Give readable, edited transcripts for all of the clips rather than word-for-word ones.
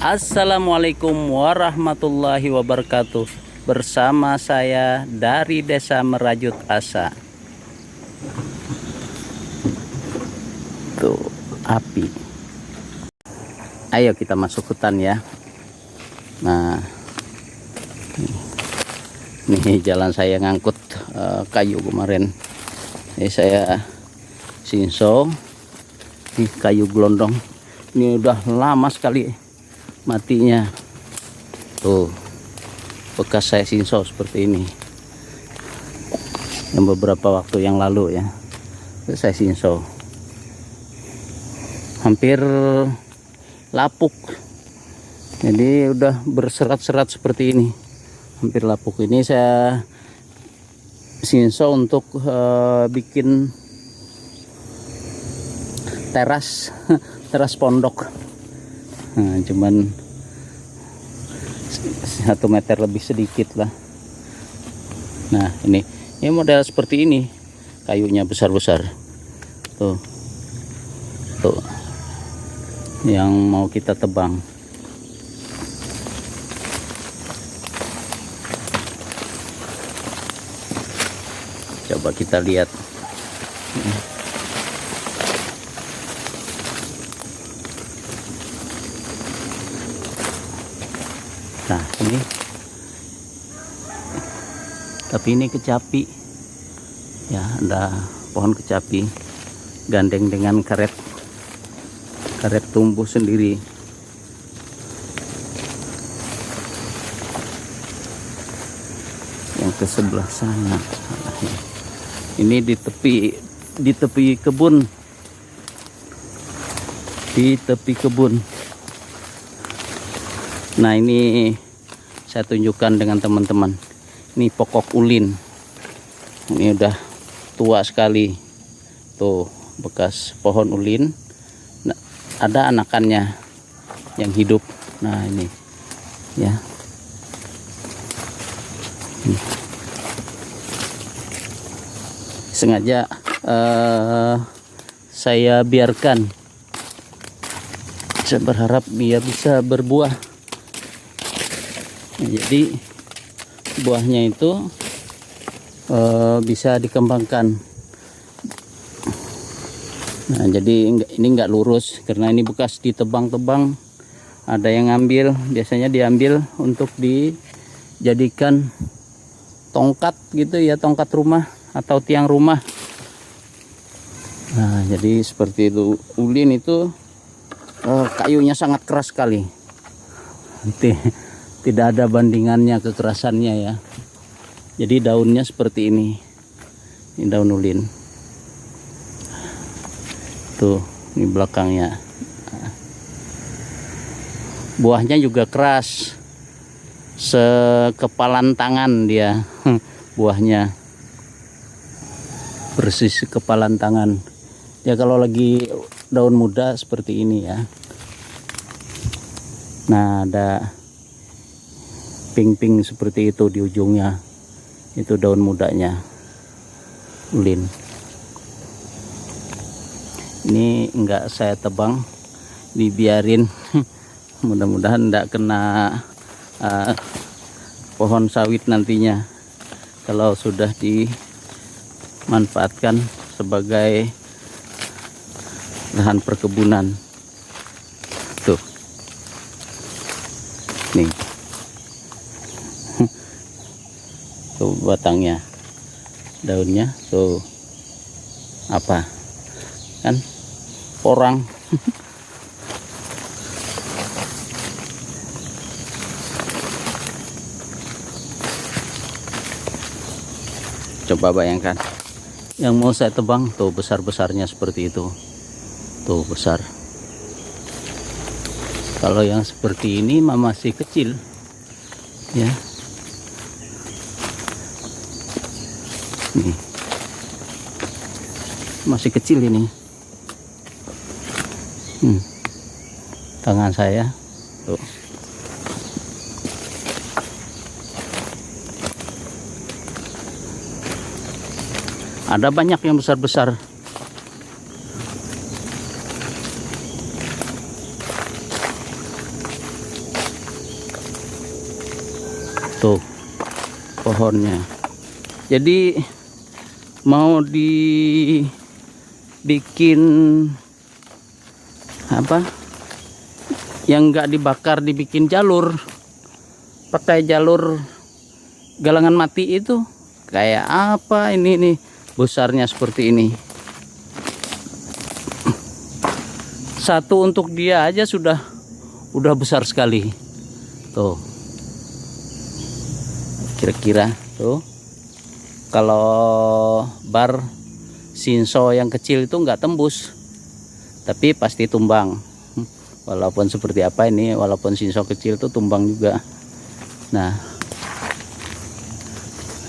Assalamualaikum warahmatullahi wabarakatuh. Bersama saya dari Desa Merajut Asa. Tuh, api. Ayo kita masuk hutan ya. Nah, ini jalan saya ngangkut kayu kemarin. Ini saya sinso. Ini kayu gelondong. Ini udah lama sekali matinya. Tuh, bekas saya sinso seperti ini. Yang beberapa waktu yang lalu ya, saya sinso. Hampir lapuk. Jadi udah berserat-serat seperti ini. Hampir lapuk. Ini saya sinso untuk bikin teras pondok. Nah, cuman 1 meter lebih sedikit lah. Nah, ini model seperti ini, kayunya besar-besar. Tuh yang mau kita tebang. Coba kita lihat. Nah, ini tapi ini kecapi ya, ada pohon kecapi gandeng dengan karet tumbuh sendiri. Yang ke sebelah sana, ini di tepi kebun, Nah, ini saya tunjukkan dengan teman-teman. Ini pokok ulin. Ini udah tua sekali. Tuh, bekas pohon ulin. Nah, ada anakannya yang hidup. Nah, ini ya. Sengaja saya biarkan. Saya berharap dia bisa berbuah. Nah, jadi buahnya itu bisa dikembangkan. Nah, jadi ini enggak lurus karena ini bekas ditebang-tebang. Ada yang ngambil, biasanya diambil untuk dijadikan tongkat gitu ya, tongkat rumah atau tiang rumah. Nah, jadi seperti itu. Ulin itu kayunya sangat keras sekali. Tidak ada bandingannya kekerasannya ya. Jadi daunnya seperti ini. Ini daun ulin. Tuh, ini belakangnya. Buahnya juga keras. Sekepalan tangan dia. Buahnya. Persis sekepalan tangan. Ya kalau lagi daun muda seperti ini ya. Nah, ada pink-pink seperti itu di ujungnya. Itu daun mudanya ulin. Ini enggak saya tebang, dibiarin. Mudah-mudahan enggak kena pohon sawit nantinya kalau sudah dimanfaatkan sebagai lahan perkebunan. Tuh, nih, tuh batangnya, daunnya tuh apa kan, porang. Coba bayangkan, yang mau saya tebang tuh besar-besarnya seperti itu. Tuh besar. Kalau yang seperti ini masih kecil ya. Nih, masih kecil ini. Tangan saya tuh. Ada banyak yang besar-besar. tuh pohonnya. Jadi mau dibikin apa yang enggak dibakar, dibikin jalur pakai jalur galangan mati itu kayak apa ini nih, besarnya seperti ini. Satu untuk dia aja udah besar sekali tuh. Kira-kira tuh kalau bar sinso yang kecil itu nggak tembus, tapi pasti tumbang. Walaupun seperti apa ini, walaupun sinso kecil itu tumbang juga. Nah,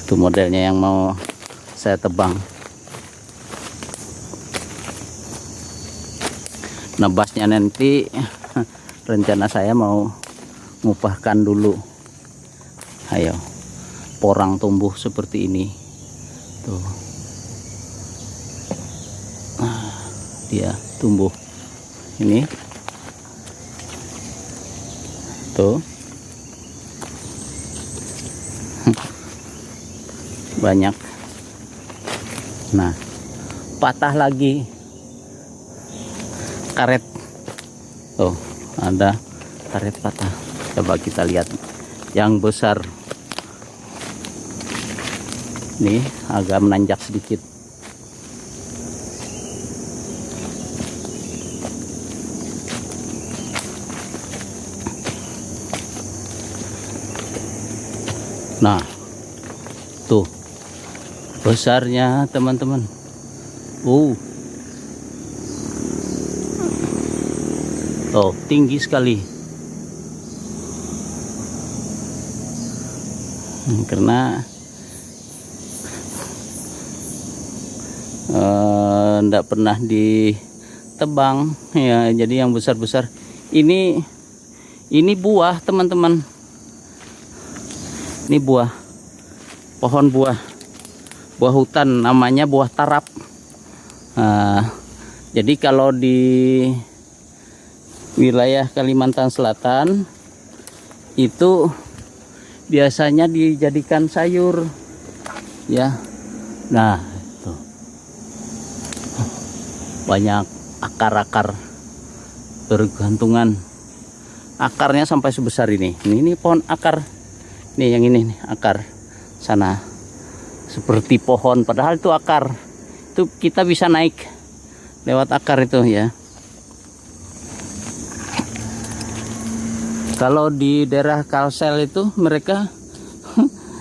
itu modelnya yang mau saya tebang. Nebasnya nanti rencana saya mau ngupahkan dulu. Ayo, porang tumbuh seperti ini tuh. Dia tumbuh ini tuh banyak. Nah, patah lagi karet. Oh, ada karet patah. Coba kita lihat yang besar. Nih agak menanjak sedikit. Nah, tuh besarnya teman-teman. Oh, tinggi sekali. Karena enggak pernah ditebang ya, jadi yang besar-besar ini buah teman-teman. Ini buah, pohon buah hutan, namanya buah tarap. Jadi kalau di wilayah Kalimantan Selatan itu biasanya dijadikan sayur ya. Nah, tuh banyak akar-akar bergantungan, akarnya sampai sebesar ini. Ini pohon akar nih, yang ini nih, akar sana seperti pohon, padahal itu akar. Itu kita bisa naik lewat akar itu ya. Kalau di daerah Kalsel itu mereka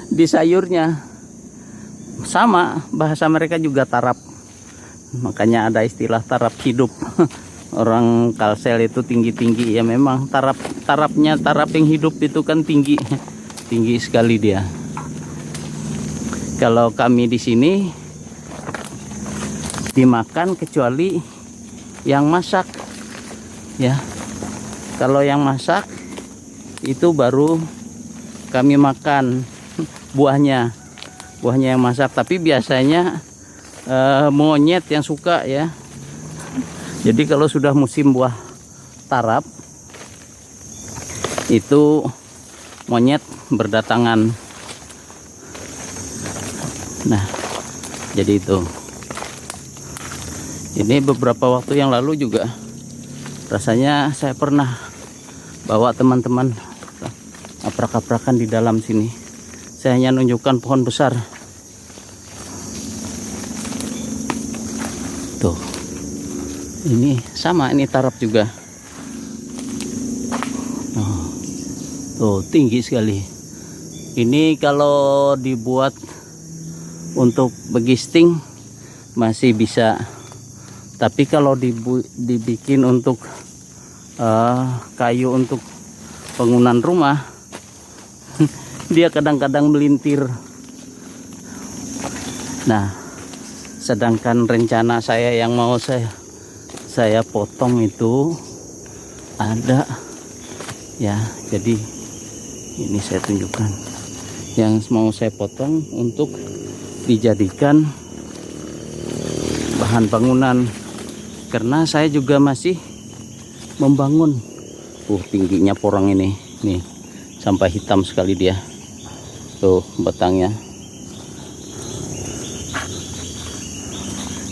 di sayurnya sama, bahasa mereka juga tarap. Makanya ada istilah tarap hidup. Orang Kalsel itu tinggi-tinggi ya, memang tarapnya yang hidup itu kan tinggi sekali dia. Kalau kami di sini dimakan kecuali yang masak ya. Kalau yang masak itu baru kami makan buahnya yang masak. Tapi biasanya monyet yang suka ya. Jadi kalau sudah musim buah tarap itu monyet berdatangan. Nah, jadi itu. Ini beberapa waktu yang lalu juga rasanya saya pernah bawa teman-teman aprak-aprakan di dalam sini. Saya hanya nunjukkan pohon besar. Tuh. Ini sama, ini tarap juga. Oh, tuh tinggi sekali. Ini kalau dibuat untuk begisting masih bisa. Tapi kalau dibikin untuk kayu untuk bangunan rumah, dia kadang-kadang melintir. Nah, sedangkan rencana saya yang mau saya potong itu ada ya. Jadi ini saya tunjukkan yang mau saya potong untuk dijadikan bahan bangunan, karena saya juga masih membangun. Tingginya porang ini nih, sampai hitam sekali dia. Tuh batangnya.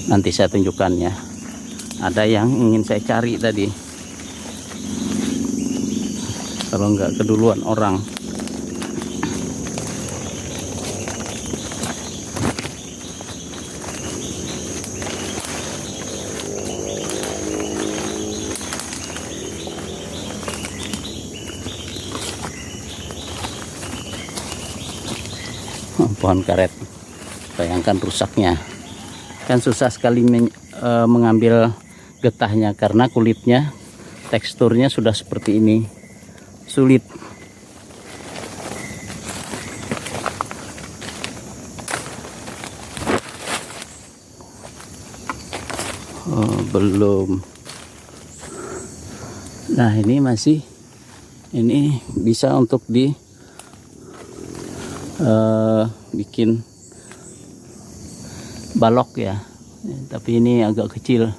Nanti saya tunjukkan ya. Ada yang ingin saya cari tadi. Kalau nggak keduluan orang. Pohon karet, bayangkan rusaknya. Kan susah sekali mengambil getahnya karena kulitnya, teksturnya sudah seperti ini, sulit. Oh, belum. Nah ini masih, ini bisa untuk bikin balok ya, tapi ini agak kecil,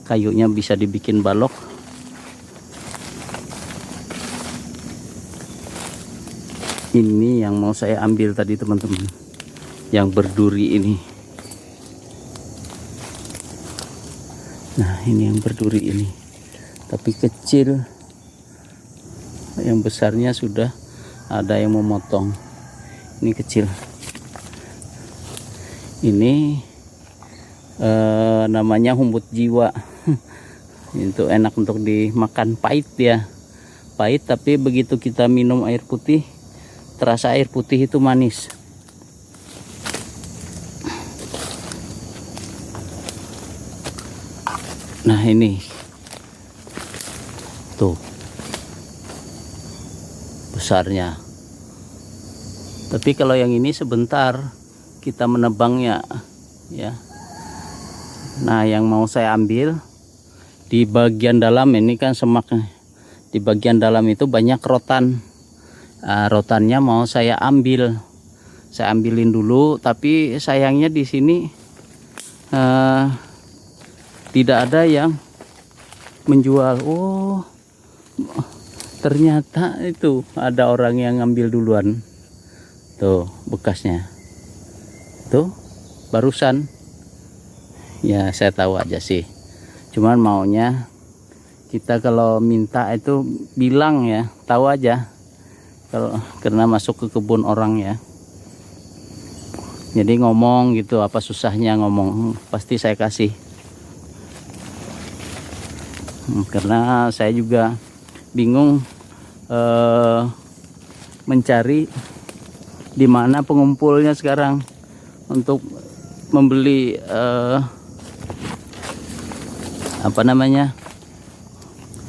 kayunya bisa dibikin balok. Ini yang mau saya ambil tadi teman-teman, yang berduri ini. Nah ini yang berduri ini, tapi kecil. Yang besarnya sudah ada yang memotong. Ini kecil. Ini namanya humbut jiwa. Itu enak untuk dimakan, pahit ya, pahit, tapi begitu kita minum air putih, terasa air putih itu manis. Nah ini tuh besarnya. Tapi kalau yang ini sebentar kita menebangnya ya. Nah yang mau saya ambil di bagian dalam ini kan semaknya, di bagian dalam itu banyak rotan. Rotannya mau saya ambil, saya ambilin dulu, tapi sayangnya di sini tidak ada yang menjual. Oh ternyata itu ada orang yang ngambil duluan. Tuh bekasnya, tuh barusan ya, saya tahu aja sih, cuman maunya kita kalau minta itu bilang ya, tahu aja, kalau karena masuk ke kebun orang ya, jadi ngomong gitu, apa susahnya ngomong, pasti saya kasih. Karena saya juga bingung mencari di mana pengumpulnya sekarang untuk membeli apa namanya,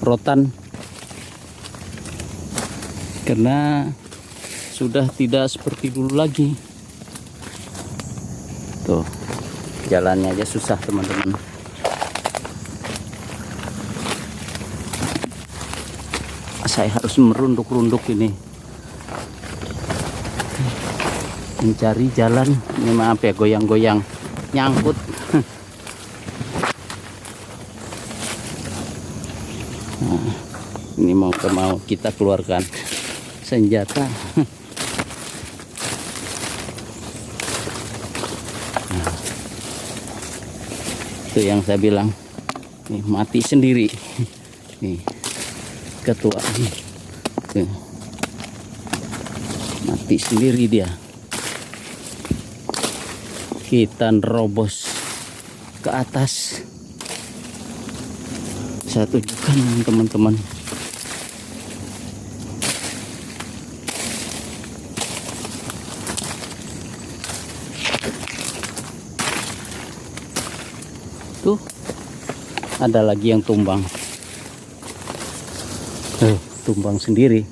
rotan, karena sudah tidak seperti dulu lagi. Tuh jalannya aja susah teman-teman. Saya harus merunduk-runduk ini mencari jalan. Ini maaf ya, goyang-goyang, nyangkut. Nah, ini mau kita keluarkan senjata. Nah, itu yang saya bilang, nih mati sendiri. Nih ketua nih, tuh, mati sendiri dia. Kita nerobos ke atas. Saya tunjukkan teman-teman. Tuh ada lagi yang tumbang. Tumbang sendiri.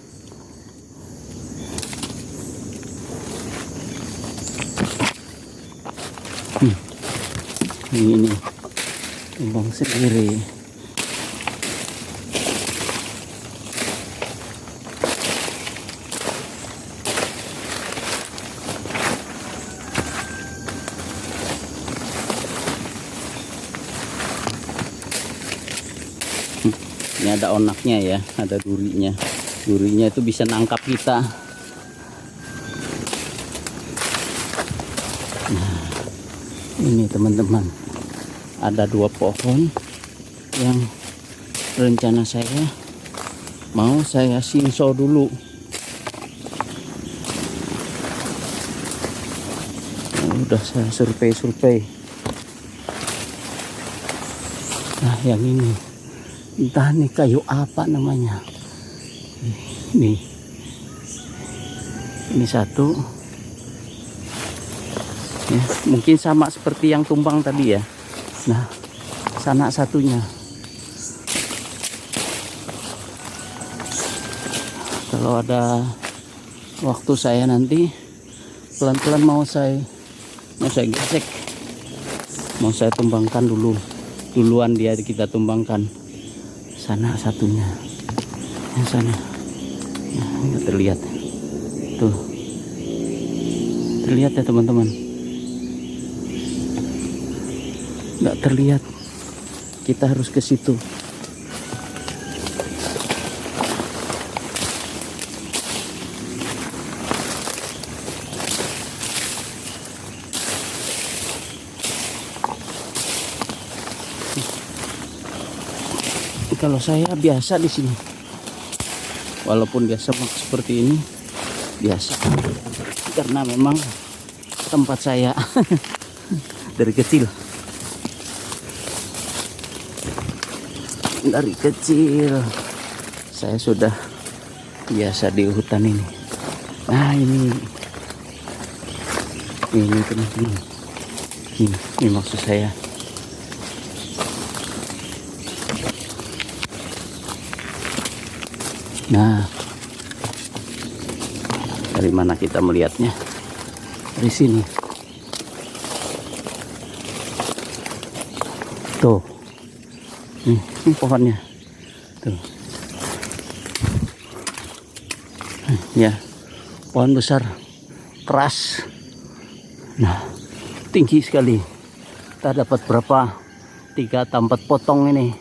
Ini tumbang sendiri. Ini ada onaknya ya, ada durinya. Durinya itu bisa nangkap kita. Ini teman-teman, ada 2 pohon yang rencana saya mau saya sinso dulu. Udah saya survei. Nah yang ini entah nih kayu apa namanya. Nih, ini satu ya, mungkin sama seperti yang tumbang tadi ya. Nah sana satunya. Kalau ada waktu saya nanti pelan-pelan mau saya gesek, mau saya tumbangkan duluan dia kita tumbangkan. Sana satunya, yang sana ya, nggak terlihat tuh, terlihat ya teman-teman, nggak terlihat, kita harus ke situ. Kalau saya biasa di sini, walaupun dia semak seperti ini, biasa karena memang tempat saya dari kecil. Dari kecil saya sudah biasa di hutan ini. Nah ini teman-teman, ini maksud saya. Nah, dari mana kita melihatnya? Dari sini. Tuh, ini pohonnya. Tuh, ya, pohon besar, keras. Nah, tinggi sekali. Kita dapat berapa? 3 atau 4 potong ini.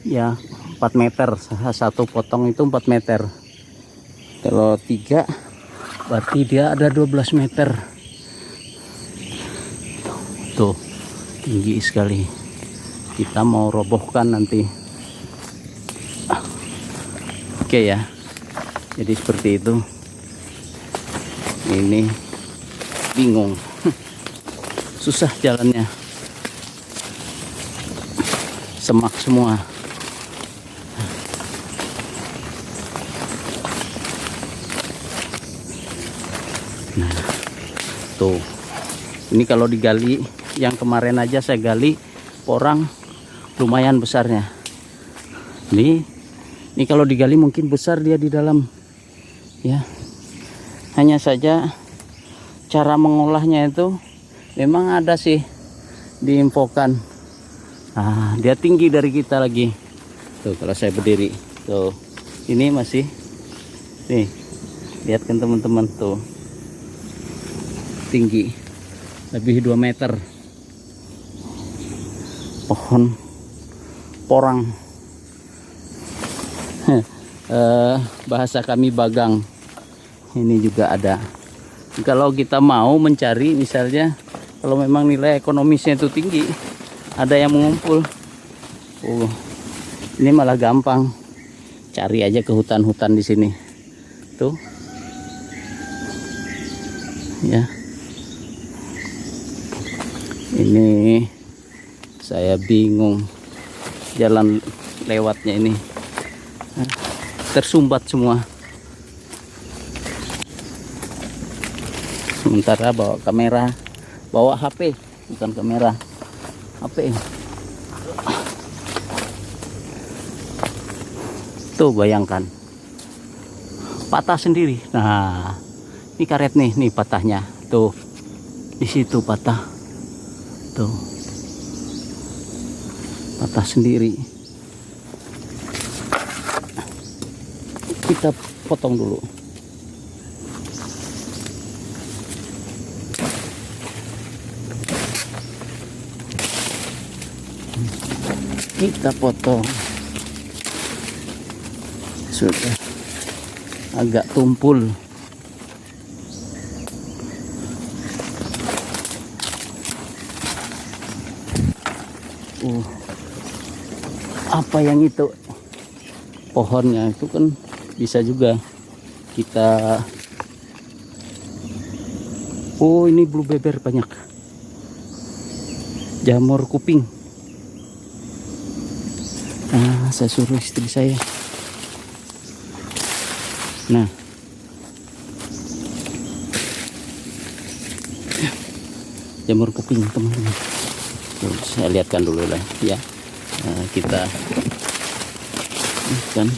Ya. 4 meter, satu potong itu 4 meter. Kalau 3 berarti dia ada 12 meter. Tuh, tinggi sekali. Kita mau robohkan nanti. Oke ya. Jadi seperti itu. Ini bingung. Susah jalannya. Semak semua. Nah, tuh. Ini kalau digali, yang kemarin aja saya gali porang lumayan besarnya. Ini kalau digali mungkin besar dia di dalam. Ya. Hanya saja cara mengolahnya itu memang ada sih diinfokan. Nah, dia tinggi dari kita lagi. Tuh kalau saya berdiri. Tuh. Ini masih nih. Lihat kan teman-teman tuh. Tinggi lebih 2 meter, pohon porang, bahasa kami bagang. Ini juga ada. Kalau kita mau mencari, misalnya kalau memang nilai ekonomisnya itu tinggi, ada yang mengumpul. Ini malah gampang, cari aja ke hutan-hutan di sini tuh ya. Ini saya bingung jalan lewatnya ini, tersumbat semua. Sementara bawa kamera, bawa HP, bukan kamera, HP. Tuh bayangkan, patah sendiri. Nah, ini karet nih patahnya. Tuh, di situ patah. Tuh, patah sendiri. Kita potong dulu. Kita potong. Sudah agak tumpul. Apa yang itu? Pohonnya itu kan bisa juga kita. Oh, ini blue beber banyak. Jamur kuping. Nah, saya suruh istri saya. Nah, jamur kuping teman-teman. Saya lihatkan dulu lah ya. Nah, kita kan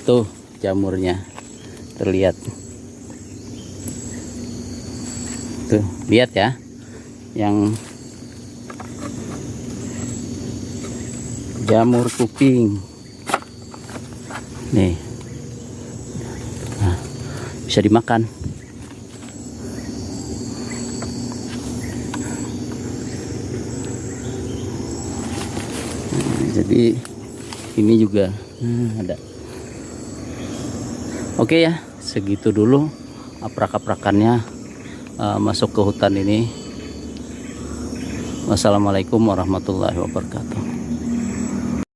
tuh jamurnya terlihat tuh, lihat ya, yang jamur kuping nih. Nah, bisa dimakan. Jadi ini juga ada. Oke ya, segitu dulu aprak-aprakannya masuk ke hutan ini. Wassalamualaikum warahmatullahi wabarakatuh.